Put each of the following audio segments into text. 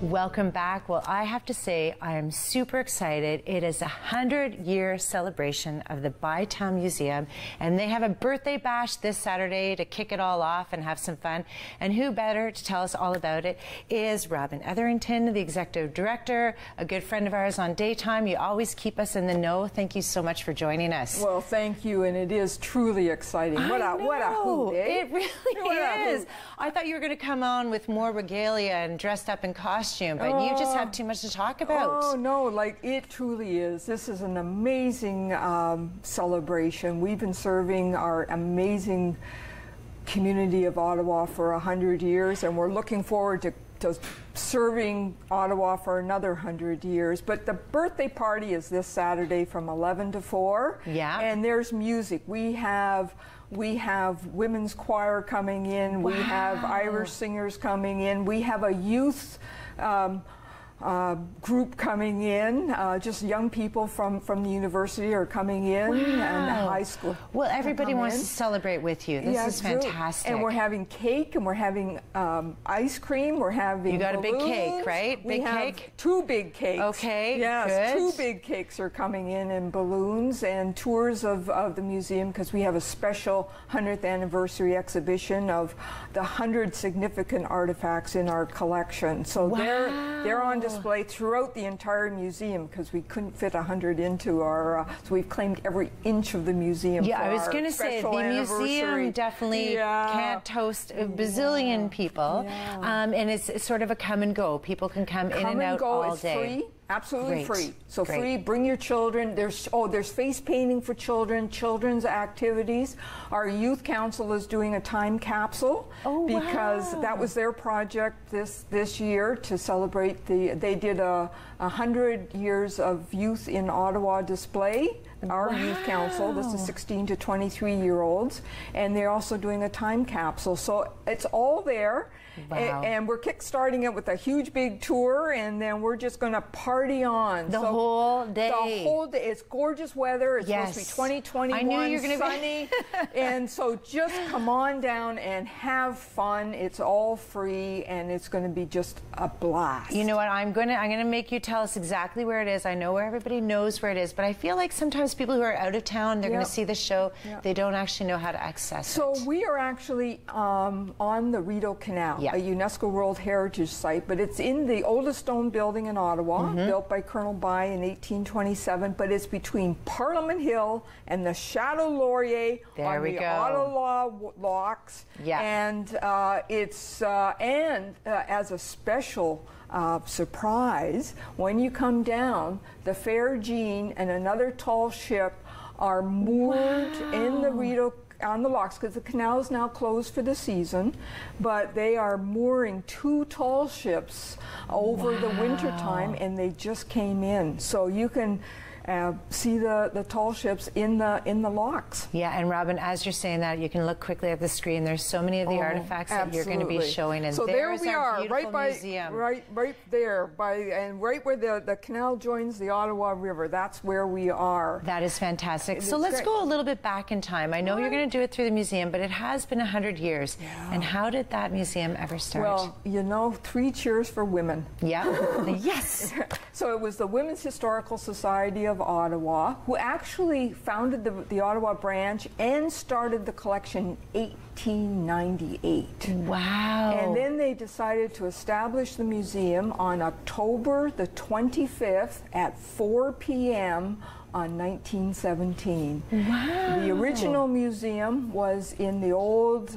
Welcome back. Well, I have to say, I am super excited. It is a 100-year celebration of the BYTOWN Museum, and they have a birthday bash this Saturday to kick it all off and have some fun. And who better to tell us all about it is Robin Etherington, the Executive Director, a good friend of ours on Daytime. You always keep us in the know. Thank you so much for joining us. Well, thank you, and it is truly exciting. What a hoot, eh? It really is. I thought you were going to come on with more regalia and dressed up in costume. But you just have too much to talk about. Oh, no, like it truly is. This is an amazing celebration. We've been serving our amazing community of Ottawa for 100 years, and we're looking forward to serving Ottawa for another 100 years. But the birthday party is this Saturday from 11 to 4. Yeah. And there's music. We have women's choir coming in. Wow. We have Irish singers coming in. We have a youth group coming in. Just young people from the university are coming in. Wow. And high school. Well, everybody wants to celebrate with you. This is fantastic. And we're having cake, and we're having ice cream. We're having You got balloons. A big cake, right? We have 2 big cakes. Okay, yes, good. 2 big cakes are coming in, and balloons, and tours of the museum, because we have a special 100th anniversary exhibition of the 100 significant artifacts in our collection. So they're on display throughout the entire museum, because we couldn't fit 100 into our, so we've claimed every inch of the museum. Yeah, for I was going to say, the museum definitely can't toast a bazillion people, and it's sort of a come and go. People can come in and out all day. Free. Absolutely free. So Great. Free, bring your children. There's face painting for children, children's activities. Our youth council is doing a time capsule because that was their project this year to celebrate they did a 100 years of youth in Ottawa display. Our youth council, this is 16 to 23-year-olds, and they're also doing a time capsule. So it's all there. Wow. And we're kick-starting it with a huge big tour, and then we're just going to party on. The whole day. The whole day. It's gorgeous weather. It's supposed to be 2021, I knew you were gonna sunny. And so just come on down and have fun. It's all free, and it's going to be just a blast. You know what? I'm gonna make you tell us exactly where it is. I know where everybody knows where it is, but I feel like sometimes people who are out of town, they're going to see the show, they don't actually know how to access it. So we are actually on the Rideau Canal, a UNESCO World Heritage Site, but it's in the oldest stone building in Ottawa, built by Colonel By in 1827, but it's between Parliament Hill and the Chateau Laurier on the Ottawa Locks. Yeah. And it's as a special surprise, when you come down, the Fair Jean and another tall ship are moored in the Rideau on the locks, because the canal is now closed for the season, but they are mooring 2 tall ships over the winter time, and they just came in. So you can see the tall ships in the locks. Yeah, and Robin, as you're saying that, you can look quickly at the screen. There's so many of the artifacts that you're going to be showing, and so there we are, right by museum. right there, and right where the canal joins the Ottawa River. That's where we are. That is fantastic. So let's go a little bit back in time. I know you're going to do it through the museum, but it has been 100 years. Yeah. And how did that museum ever start? Well, you know, 3 cheers for women. Yeah. Yes. So it was the Women's Historical Society of Ottawa, who actually founded the Ottawa branch and started the collection in 1898. Wow. And then they decided to establish the museum on October the 25th at 4 p.m. on 1917. Wow. The original museum was in the old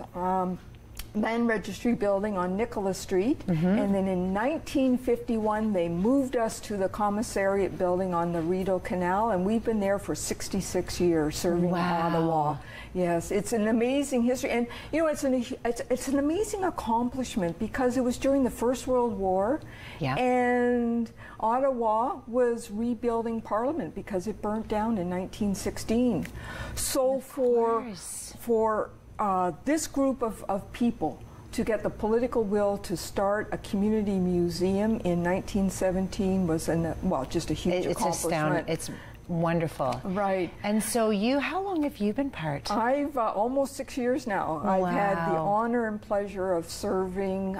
Land Registry building on Nicholas Street, and then in 1951 they moved us to the Commissariat building on the Rideau Canal, and we've been there for 66 years serving Ottawa. Yes, it's an amazing history, and you know, it's an amazing accomplishment, because it was during the First World War, and Ottawa was rebuilding Parliament because it burnt down in 1916. So for this group of people to get the political will to start a community museum in 1917 was just a huge accomplishment. It's astounding. It's wonderful. Right. And so how long have you been part? I've almost 6 years now. Wow. I've had the honor and pleasure of serving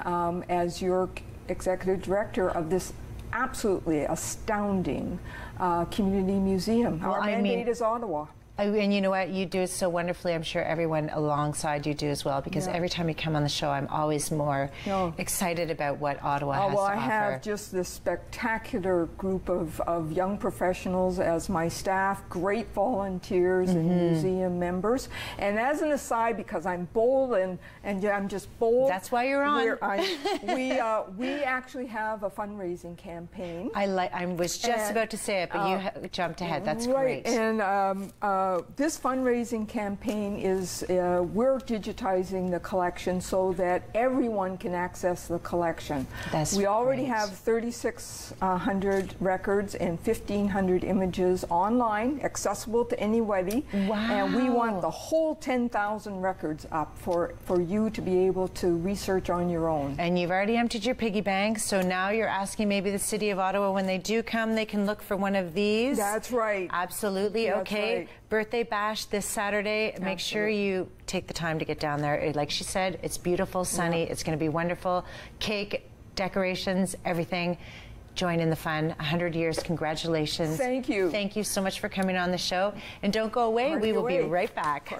as your executive director of this absolutely astounding community museum. Our mandate is Ottawa. And you know what? You do it so wonderfully. I'm sure everyone alongside you do as well, because every time you come on the show, I'm always more excited about what Ottawa has to offer. I have just this spectacular group of young professionals as my staff, great volunteers and museum members. And as an aside, because I'm bold and I'm just bold. That's why you're on. We actually have a fundraising campaign. I was just about to say it, but you jumped ahead. That's right. great. And this fundraising campaign is, we're digitizing the collection so that everyone can access the collection. We already have 3,600 records and 1,500 images online, accessible to anybody. Wow. And we want the whole 10,000 records up for you to be able to research on your own. And you've already emptied your piggy bank, so now you're asking maybe the City of Ottawa, when they do come, they can look for one of these. That's right. Absolutely. That's okay. Right. Birthday bash this Saturday. Absolutely. Make sure you take the time to get down there. Like she said, it's beautiful, sunny. It's going to be wonderful. Cake, decorations, everything. Join in the fun. 100 years. Congratulations. Thank you. Thank you so much for coming on the show. And don't go away. We will be right back.